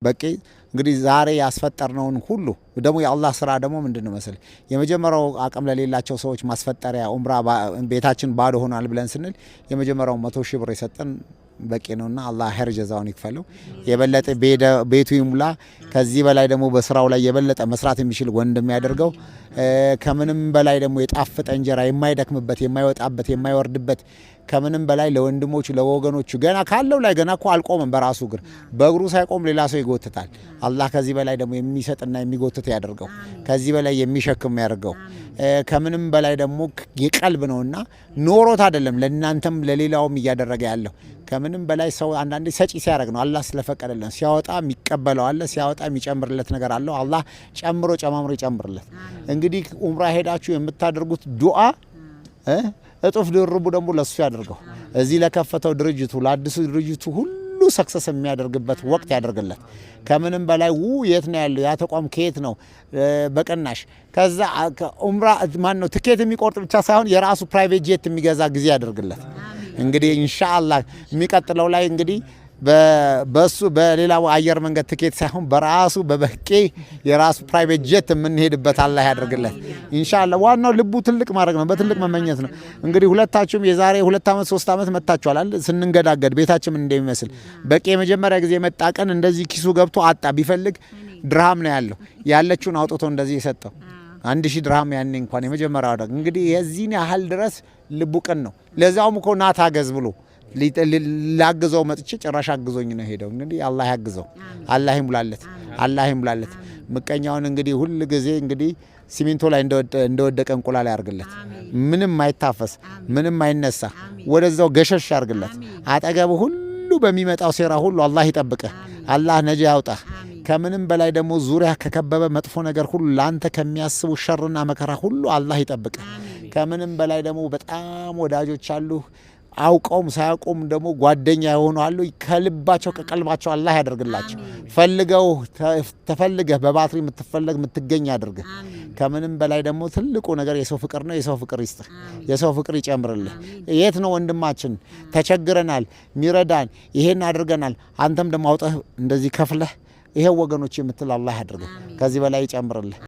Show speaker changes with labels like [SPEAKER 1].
[SPEAKER 1] በቂ እንግዲህ ዛሬ ያስፈጠርነውን ሁሉ ደግሞ የአላህ ስራ ደግሞ ምንድነው መሰል የመጀመሪያው አቅም ለሌላቸው ሰዎች ማስፈጠሪያ ኡምራ ቤታችን ባዶ ሆኗል ብለን ስንል የመጀመሪያው 100 ሺህ ብር የሰጠን በቂ ነውና አላህ ኸይር ጀዛውን ይክፈለው የበለጠ ቤቱ ይሙላ ከዚህ በላይ ደግሞ በስራው ላይ የበለጠ መስራት የሚችል ወንድም ያደርገው ከምንም በላይ ደግሞ የጣፈጠ እንጀራ የማይደክምበት የማይወጣበት የማይወርድበት ከምንም በላይ ለወንድሞቹ ለወገኖቹ ገና ካለው ላይ ገና እኮ አልቆመም በራሱ እግር በእግሩ ሳይቆም ሌላ ሰው ይጎትታል አላህ ከዚህ በላይ ደግሞ የሚሰጥና የሚጎትት ያደርገው ከዚህ በላይ የሚሸክም ያደርገው ከምንም በላይ ደግሞ የቀልብ ነውና ኖሮት አይደለም ለእናንተም ለሌላውም እያደረገ ያለው ከምንም በላይ ሰው አንዳንዴ ሰጪ ሲያደርግ ነው አላህ ስለፈቀደልን ሲያወጣ የሚቀበለው አለ ሲያወጣ የሚጨምርለት ነገር አለው አላህ ጨምሮ ይጨምርለት እንግዲህ ኡምራ ሄዳችሁ የምታደርጉት ዱዓ እጥፍ ድርቡ ደግሞ ለሱ ያደርገው እዚህ ለከፈተው ድርጅቱ ለአዲሱ ድርጅቱ ሁሉ ሰክሰስ የሚያደርግበት ወቅት ያደርግለት ከምንም በላይ የት ነው ያለው ያ ተቋም ከየት ነው በቀናሽ ከዛ ኡምራ ማን ነው ትኬት የሚቆርጥ ብቻ ሳይሆን የራሱ ፕራይቬት ጄት የሚገዛ ጊዜ ያደርግለት እንግዲህ ኢንሻአላህ የሚቀጥለው ላይ እንግዲህ በሱ በሌላው አየር መንገድ ትኬት ሳይሆን በራሱ በበቂ የራሱ ፕራይቬት ጄት የምንሄድበት አላህ ያደርግለት ኢንሻአላህ ዋናው ልቡ ትልቅ ማድረግ ነው በትልቅ መመኘት ነው እንግዲህ ሁለታችሁም የዛሬ 2 አመት 3 አመት መጣችኋል አይደል ስንንገዳገድ ቤታችን ምን እንደሚመስል በቂ የመጀመሪያ ጊዜ መጣ ቀን እንደዚህ ኪሱ ገብቶ አጣ ቢፈልግ ድርሃም ነው ያለችውን አውጥቶ እንደዚህ የሰጠው 1000 ድርሃም ያኔ እንኳን የመጀመሪያው አደግ እንግዲህ የዚህን ያህል ድረስ ልቡ ቅን ነው ለዛውም እኮ ናታ ገዝ ብሎ ላግዘው መጥቼ ጭራሽ አግዞኝ ነው ሄደው እንግዲህ አላህ ያግዘው አላህ ይሙላለት ምቀኛውን እንግዲህ ሁሉ ጊዜ እንግዲህ ሲሚንቶ ላይ እንደወደቀ እንቁላል ያርግለት ምንም አይታፈስ ምንም አይነሳ ወደዛው ገሸሽ ያርግለት አጠገቡ ሁሉ በሚመጣው ሴራ ሁሉ አላህ ይጠብቀህ አላህ ነጃ ያውጣህ ከምንም በላይ ደግሞ ዙሪያ ከከበበ መጥፎ ነገር ሁሉ ላንተ ከሚያስቡ ሸርና መከራ ሁሉ አላህ ይጠብቀህ ከምንም በላይ ደግሞ በጣም ወዳጆች አሉ አውቀውም ሳያውቁም ደግሞ ጓደኛ የሆኑ አሉ ከልባቸው ከቀልባቸው አላህ ያደርግላቸው ፈልገው ተፈልገህ በባትሪ የምትገኝ ያድርግ ከምንም በላይ ደግሞ ትልቁ ነገር የሰው ፍቅር ነው የሰው ፍቅር ይስጥህ የሰው ፍቅር ይጨምርልህ የት ነው ወንድማችን ተቸግረናል ሚረዳን ይሄን አድርገናል አንተም ደግሞ አውጣህ እንደዚህ ከፍለህ ይሄ ወገኖች የምትል አላህ ያድርግህ ከዚህ በላይ ይጨምርልህ